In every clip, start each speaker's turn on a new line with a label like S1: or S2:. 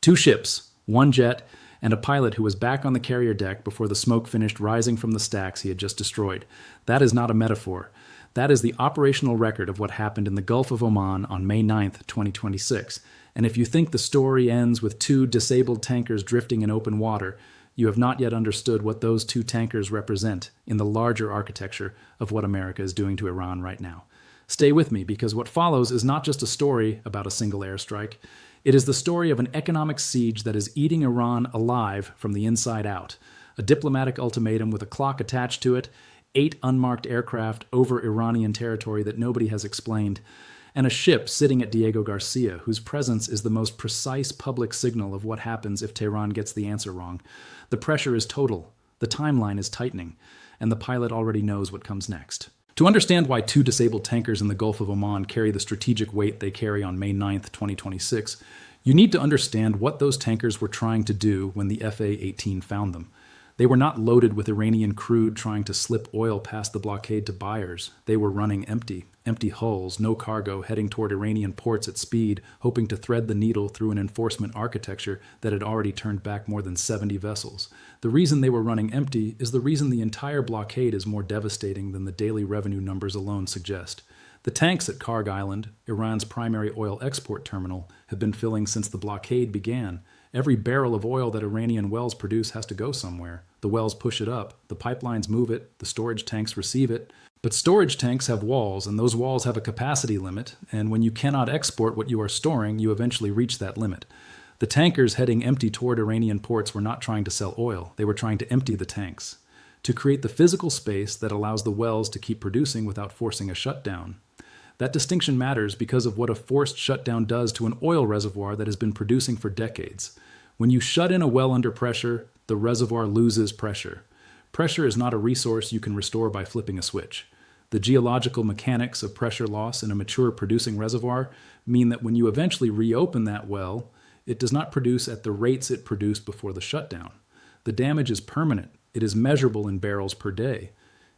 S1: Two ships, one jet, and a pilot who was back on the carrier deck before the smoke finished rising from the stacks he had just destroyed. That is not a metaphor. That is the operational record of what happened in the Gulf of Oman on May 9th, 2026. And if you think the story ends with two disabled tankers drifting in open water, you have not yet understood what those two tankers represent in the larger architecture of what America is doing to Iran right now. Stay with me, because what follows is not just a story about a single airstrike. It is the story of an economic siege that is eating Iran alive from the inside out. A diplomatic ultimatum with a clock attached to it, 8 unmarked aircraft over Iranian territory that nobody has explained, and a ship sitting at Diego Garcia, whose presence is the most precise public signal of what happens if Tehran gets the answer wrong. The pressure is total, the timeline is tightening, and the pilot already knows what comes next. To understand why two disabled tankers in the Gulf of Oman carry the strategic weight they carry on May 9th, 2026, you need to understand what those tankers were trying to do when the F-18 found them. They were not loaded with Iranian crude trying to slip oil past the blockade to buyers. They were running empty hulls, no cargo, heading toward Iranian ports at speed, hoping to thread the needle through an enforcement architecture that had already turned back more than 70 vessels. The reason they were running empty is the reason the entire blockade is more devastating than the daily revenue numbers alone suggest. The tanks at Karg Island, Iran's primary oil export terminal, have been filling since the blockade began. Every barrel of oil that Iranian wells produce has to go somewhere. The wells push it up, the pipelines move it, the storage tanks receive it. But storage tanks have walls, and those walls have a capacity limit, and when you cannot export what you are storing, you eventually reach that limit. The tankers heading empty toward Iranian ports were not trying to sell oil, they were trying to empty the tanks, to create the physical space that allows the wells to keep producing without forcing a shutdown. That distinction matters because of what a forced shutdown does to an oil reservoir that has been producing for decades. When you shut in a well under pressure, the reservoir loses pressure. Pressure is not a resource you can restore by flipping a switch. The geological mechanics of pressure loss in a mature producing reservoir mean that when you eventually reopen that well, it does not produce at the rates it produced before the shutdown. The damage is permanent. It is measurable in barrels per day.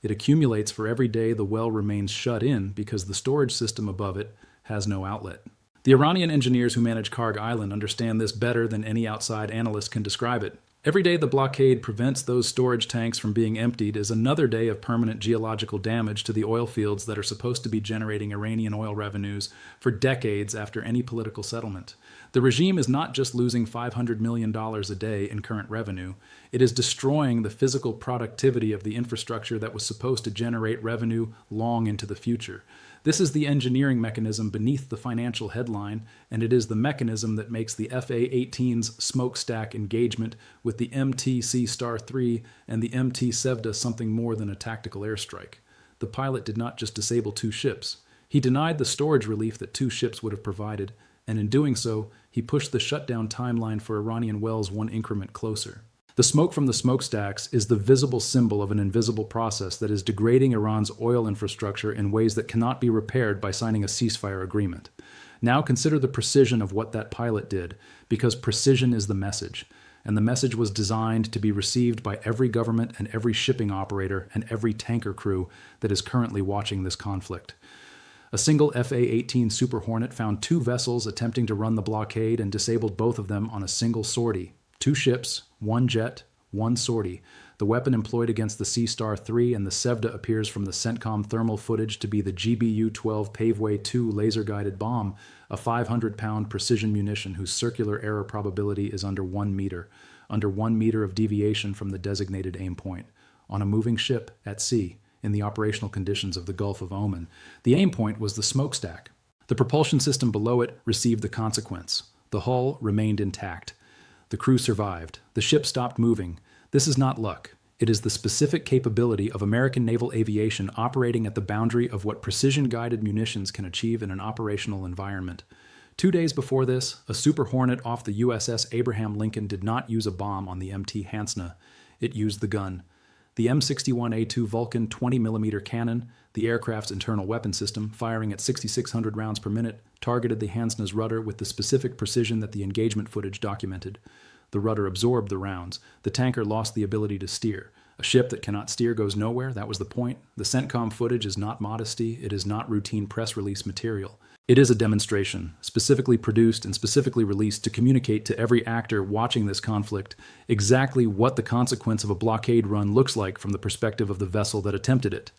S1: It accumulates for every day the well remains shut in because the storage system above it has no outlet. The Iranian engineers who manage Karg Island understand this better than any outside analyst can describe it. Every day the blockade prevents those storage tanks from being emptied is another day of permanent geological damage to the oil fields that are supposed to be generating Iranian oil revenues for decades after any political settlement. The regime is not just losing $500 million a day in current revenue, it is destroying the physical productivity of the infrastructure that was supposed to generate revenue long into the future. This is the engineering mechanism beneath the financial headline, and it is the mechanism that makes the FA-18's smokestack engagement with the MT Sevda and the MT Sevda something more than a tactical airstrike. The pilot did not just disable two ships. He denied the storage relief that two ships would have provided, and in doing so, he pushed the shutdown timeline for Iranian wells one increment closer. The smoke from the smokestacks is the visible symbol of an invisible process that is degrading Iran's oil infrastructure in ways that cannot be repaired by signing a ceasefire agreement. Now consider the precision of what that pilot did, because precision is the message, and the message was designed to be received by every government and every shipping operator and every tanker crew that is currently watching this conflict. A single FA-18 Super Hornet found two vessels attempting to run the blockade and disabled both of them on a single sortie. Two ships, one jet, one sortie. The weapon employed against the C-3 and the Sevda appears from the CENTCOM thermal footage to be the GBU-12 Paveway 2 laser-guided bomb, a 500-pound precision munition whose circular error probability is under 1 meter of deviation from the designated aim point, on a moving ship at sea in the operational conditions of the Gulf of Oman. The aim point was the smokestack. The propulsion system below it received the consequence. The hull remained intact. The crew survived. The ship stopped moving. This is not luck. It is the specific capability of American naval aviation operating at the boundary of what precision-guided munitions can achieve in an operational environment. 2 days before this, a Super Hornet off the USS Abraham Lincoln did not use a bomb on the MT Hansna. It used the gun. The M61A2 Vulcan 20mm cannon, the aircraft's internal weapon system, firing at 6,600 rounds per minute, targeted the Hansna's rudder with the specific precision that the engagement footage documented. The rudder absorbed the rounds. The tanker lost the ability to steer. A ship that cannot steer goes nowhere, that was the point. The CENTCOM footage is not modesty, it is not routine press release material. It is a demonstration, specifically produced and specifically released to communicate to every actor watching this conflict exactly what the consequence of a blockade run looks like from the perspective of the vessel that attempted it.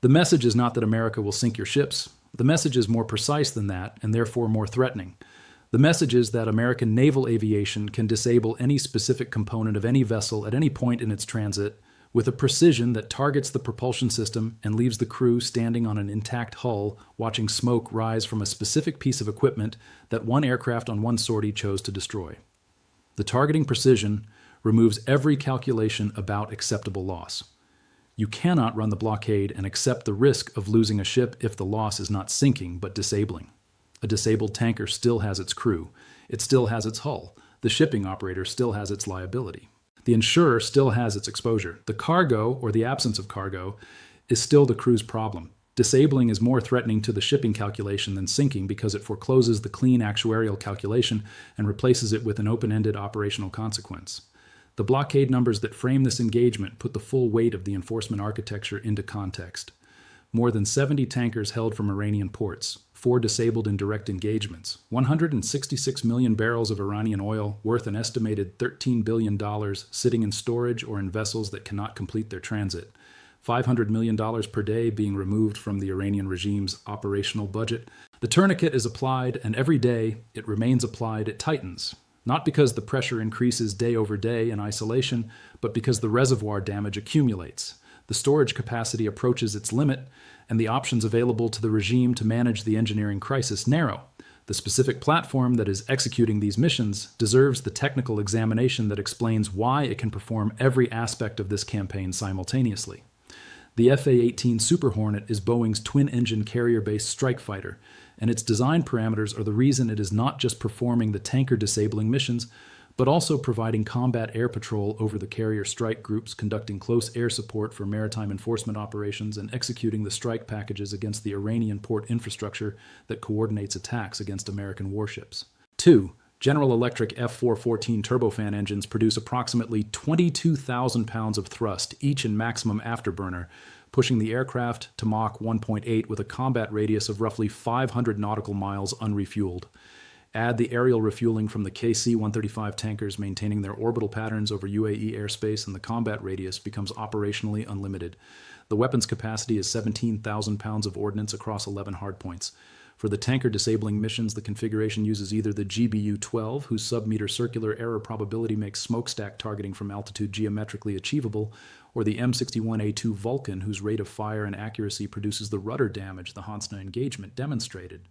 S1: The message is not that America will sink your ships. The message is more precise than that, and therefore more threatening. The message is that American naval aviation can disable any specific component of any vessel at any point in its transit with a precision that targets the propulsion system and leaves the crew standing on an intact hull watching smoke rise from a specific piece of equipment that one aircraft on one sortie chose to destroy. The targeting precision removes every calculation about acceptable loss. You cannot run the blockade and accept the risk of losing a ship if the loss is not sinking but disabling. A disabled tanker still has its crew. It still has its hull. The shipping operator still has its liability. The insurer still has its exposure. The cargo, or the absence of cargo, is still the crew's problem. Disabling is more threatening to the shipping calculation than sinking because it forecloses the clean actuarial calculation and replaces it with an open-ended operational consequence. The blockade numbers that frame this engagement put the full weight of the enforcement architecture into context. More than 70 tankers held from Iranian ports, 4 disabled in direct engagements, 166 million barrels of Iranian oil worth an estimated $13 billion sitting in storage or in vessels that cannot complete their transit, $500 million per day being removed from the Iranian regime's operational budget. The tourniquet is applied, and every day it remains applied, it tightens. Not because the pressure increases day over day in isolation, but because the reservoir damage accumulates. The storage capacity approaches its limit, and the options available to the regime to manage the engineering crisis narrow. The specific platform that is executing these missions deserves the technical examination that explains why it can perform every aspect of this campaign simultaneously. The F-18 Super Hornet is Boeing's twin-engine carrier-based strike fighter, and its design parameters are the reason it is not just performing the tanker-disabling missions, but also providing combat air patrol over the carrier strike groups, conducting close air support for maritime enforcement operations, and executing the strike packages against the Iranian port infrastructure that coordinates attacks against American warships. 2. General Electric F-414 turbofan engines produce approximately 22,000 pounds of thrust, each in maximum afterburner, pushing the aircraft to Mach 1.8 with a combat radius of roughly 500 nautical miles unrefueled. Add the aerial refueling from the KC-135 tankers maintaining their orbital patterns over UAE airspace, and the combat radius becomes operationally unlimited. The weapons capacity is 17,000 pounds of ordnance across 11 hardpoints. For the tanker disabling missions, the configuration uses either the GBU-12, whose sub-meter circular error probability makes smokestack targeting from altitude geometrically achievable, or the M61A2 Vulcan, whose rate of fire and accuracy produces the rudder damage the Hansna engagement demonstrated.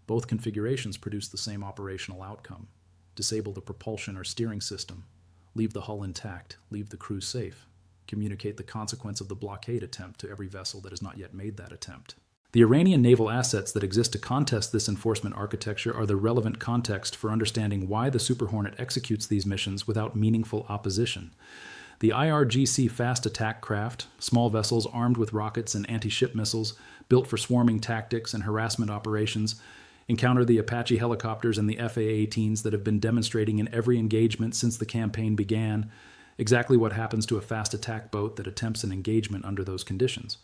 S1: Both configurations produce the same operational outcome. Disable the propulsion or steering system. Leave the hull intact. Leave the crew safe. Communicate the consequence of the blockade attempt to every vessel that has not yet made that attempt. The Iranian naval assets that exist to contest this enforcement architecture are the relevant context for understanding why the Super Hornet executes these missions without meaningful opposition. The IRGC fast attack craft, small vessels armed with rockets and anti-ship missiles, built for swarming tactics and harassment operations, encounter the Apache helicopters and the FA-18s that have been demonstrating in every engagement since the campaign began exactly what happens to a fast attack boat that attempts an engagement under those conditions.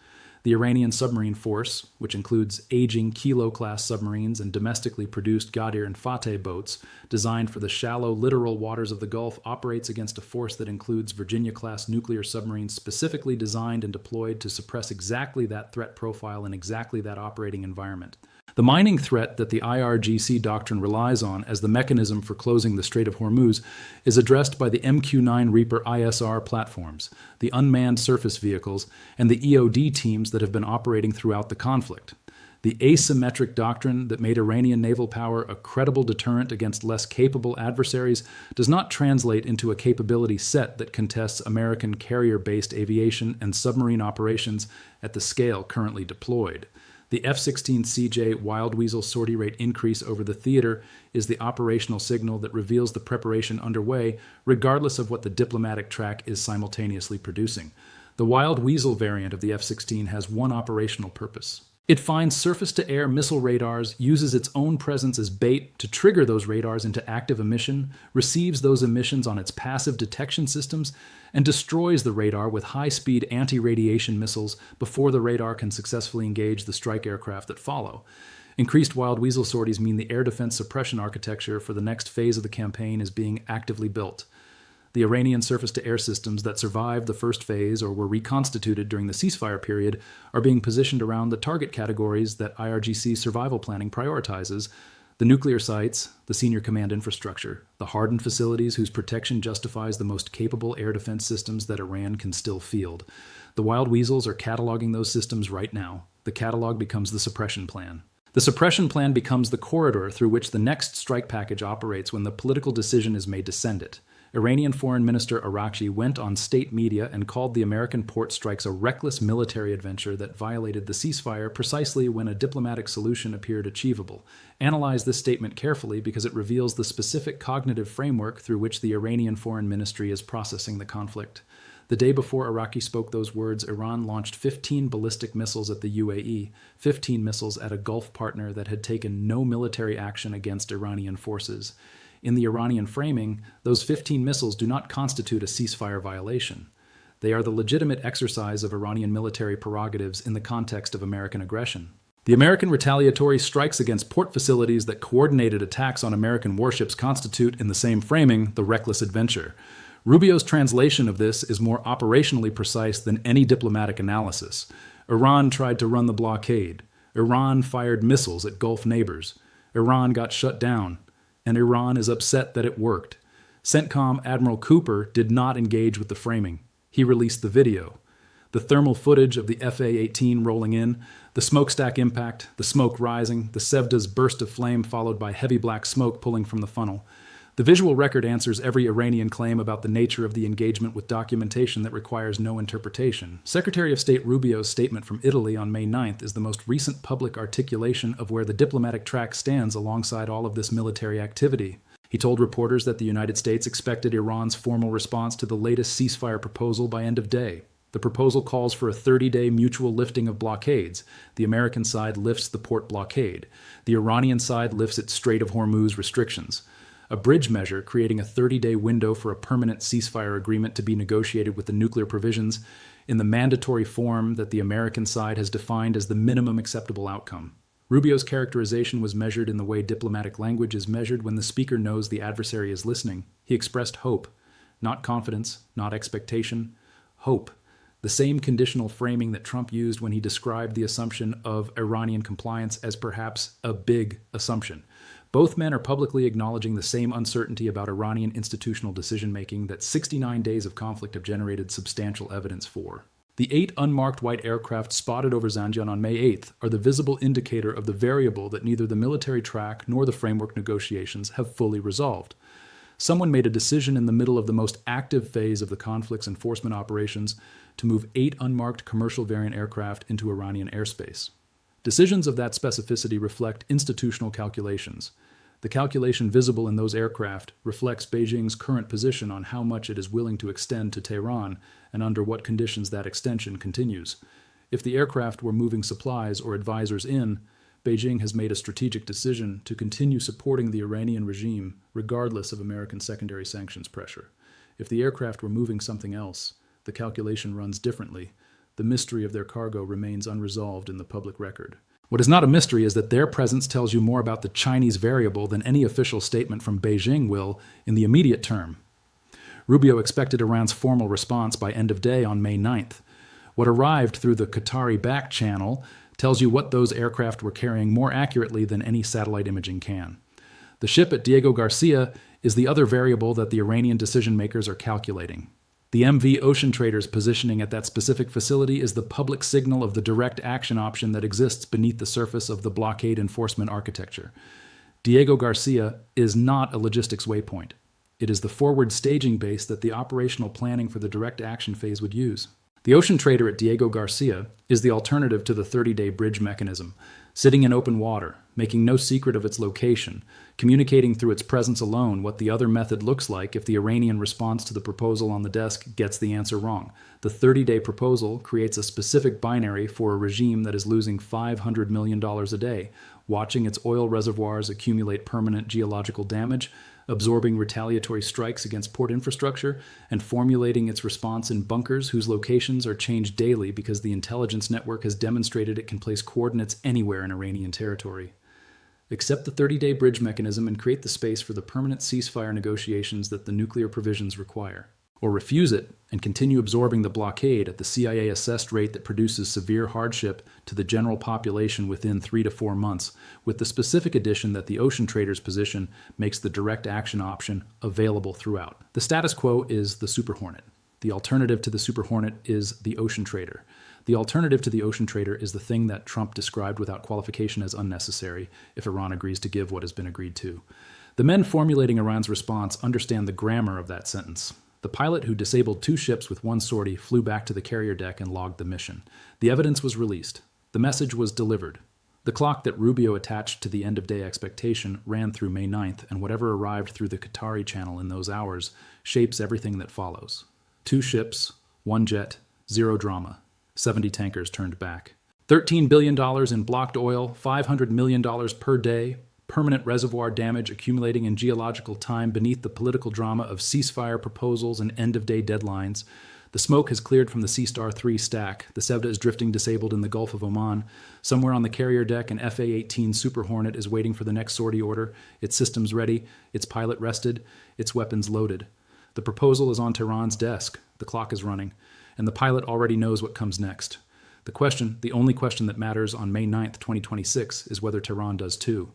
S1: The Iranian submarine force, which includes aging Kilo-class submarines and domestically produced Ghadir and Fateh boats designed for the shallow littoral waters of the Gulf, operates against a force that includes Virginia-class nuclear submarines specifically designed and deployed to suppress exactly that threat profile in exactly that operating environment. The mining threat that the IRGC doctrine relies on as the mechanism for closing the Strait of Hormuz is addressed by the MQ-9 Reaper ISR platforms, the unmanned surface vehicles, and the EOD teams that have been operating throughout the conflict. The asymmetric doctrine that made Iranian naval power a credible deterrent against less capable adversaries does not translate into a capability set that contests American carrier-based aviation and submarine operations at the scale currently deployed. The F-16CJ Wild Weasels sortie rate increase over the theater is the operational signal that reveals the preparation underway, regardless of what the diplomatic track is simultaneously producing. The Wild Weasel variant of the F-16 has one operational purpose. It finds surface-to-air missile radars, uses its own presence as bait to trigger those radars into active emission, receives those emissions on its passive detection systems, and destroys the radar with high-speed anti-radiation missiles before the radar can successfully engage the strike aircraft that follow. Increased Wild Weasel sorties mean the air defense suppression architecture for the next phase of the campaign is being actively built. The Iranian surface-to-air systems that survived the first phase or were reconstituted during the ceasefire period are being positioned around the target categories that IRGC survival planning prioritizes: the nuclear sites, the senior command infrastructure, the hardened facilities whose protection justifies the most capable air defense systems that Iran can still field. The Wild Weasels are cataloging those systems right now. The catalog becomes the suppression plan. The suppression plan becomes the corridor through which the next strike package operates when the political decision is made to send it. Iranian Foreign Minister Arakchi went on state media and called the American port strikes a reckless military adventure that violated the ceasefire precisely when a diplomatic solution appeared achievable. Analyze this statement carefully because it reveals the specific cognitive framework through which the Iranian Foreign Ministry is processing the conflict. The day before Arakchi spoke those words, Iran launched 15 ballistic missiles at the UAE, 15 missiles at a Gulf partner that had taken no military action against Iranian forces. In the Iranian framing, those 15 missiles do not constitute a ceasefire violation. They are the legitimate exercise of Iranian military prerogatives in the context of American aggression. The American retaliatory strikes against port facilities that coordinated attacks on American warships constitute, in the same framing, the reckless adventure. Rubio's translation of this is more operationally precise than any diplomatic analysis. Iran tried to run the blockade. Iran fired missiles at Gulf neighbors. Iran got shut down. And Iran is upset that it worked. CENTCOM Admiral Cooper did not engage with the framing. He released the video. The thermal footage of the FA-18 rolling in, the smokestack impact, the smoke rising, the Sevda's burst of flame followed by heavy black smoke pulling from the funnel. The visual record answers every Iranian claim about the nature of the engagement with documentation that requires no interpretation. Secretary of State Rubio's statement from Italy on May 9th is the most recent public articulation of where the diplomatic track stands alongside all of this military activity. He told reporters that the United States expected Iran's formal response to the latest ceasefire proposal by end of day. The proposal calls for a 30-day mutual lifting of blockades. The American side lifts the port blockade. The Iranian side lifts its Strait of Hormuz restrictions. A bridge measure creating a 30-day window for a permanent ceasefire agreement to be negotiated with the nuclear provisions in the mandatory form that the American side has defined as the minimum acceptable outcome. Rubio's characterization was measured in the way diplomatic language is measured when the speaker knows the adversary is listening. He expressed hope, not confidence, not expectation, hope. The same conditional framing that Trump used when he described the assumption of Iranian compliance as perhaps a big assumption. Both men are publicly acknowledging the same uncertainty about Iranian institutional decision-making that 69 days of conflict have generated substantial evidence for. The 8 unmarked white aircraft spotted over Zanjan on May 8th are the visible indicator of the variable that neither the military track nor the framework negotiations have fully resolved. Someone made a decision in the middle of the most active phase of the conflict's enforcement operations to move 8 unmarked commercial variant aircraft into Iranian airspace. Decisions of that specificity reflect institutional calculations. The calculation visible in those aircraft reflects Beijing's current position on how much it is willing to extend to Tehran and under what conditions that extension continues. If the aircraft were moving supplies or advisors in, Beijing has made a strategic decision to continue supporting the Iranian regime regardless of American secondary sanctions pressure. If the aircraft were moving something else, the calculation runs differently. The mystery of their cargo remains unresolved in the public record. What is not a mystery is that their presence tells you more about the Chinese variable than any official statement from Beijing will in the immediate term. Rubio expected Iran's formal response by end of day on May 9th. What arrived through the Qatari Backchannel tells you what those aircraft were carrying more accurately than any satellite imaging can. The ship at Diego Garcia is the other variable that the Iranian decision-makers are calculating. The MV Ocean Trader's positioning at that specific facility is the public signal of the direct action option that exists beneath the surface of the blockade enforcement architecture. Diego Garcia is not a logistics waypoint. It is the forward staging base that the operational planning for the direct action phase would use. The Ocean Trader at Diego Garcia is the alternative to the 30-day bridge mechanism, sitting in open water, making no secret of its location, communicating through its presence alone what the other method looks like if the Iranian response to the proposal on the desk gets the answer wrong. The 30-day proposal creates a specific binary for a regime that is losing $500 million a day, watching its oil reservoirs accumulate permanent geological damage, absorbing retaliatory strikes against port infrastructure, and formulating its response in bunkers whose locations are changed daily because the intelligence network has demonstrated it can place coordinates anywhere in Iranian territory. Accept the 30-day bridge mechanism and create the space for the permanent ceasefire negotiations that the nuclear provisions require. Or refuse it and continue absorbing the blockade at the CIA-assessed rate that produces severe hardship to the general population within 3 to 4 months, with the specific addition that the ocean trader's position makes the direct action option available throughout. The status quo is the Super Hornet. The alternative to the Super Hornet is the ocean trader. The alternative to the ocean trader is the thing that Trump described without qualification as unnecessary if Iran agrees to give what has been agreed to. The men formulating Iran's response understand the grammar of that sentence. The pilot who disabled 2 ships with 1 sortie flew back to the carrier deck and logged the mission. The evidence was released. The message was delivered. The clock that Rubio attached to the end-of-day expectation ran through May 9th, and whatever arrived through the Qatari channel in those hours shapes everything that follows. 2 ships, 1 jet, 0 drama. 70 tankers turned back. $13 billion in blocked oil, $500 million per day, permanent reservoir damage accumulating in geological time beneath the political drama of ceasefire proposals and end-of-day deadlines. The smoke has cleared from the Sea Star 3 stack. The Sevda is drifting disabled in the Gulf of Oman. Somewhere on the carrier deck, an FA-18 Super Hornet is waiting for the next sortie order, its systems ready, its pilot rested, its weapons loaded. The proposal is on Tehran's desk. The clock is running, and the pilot already knows what comes next. The only question that matters on May 9th, 2026, is whether Tehran does too.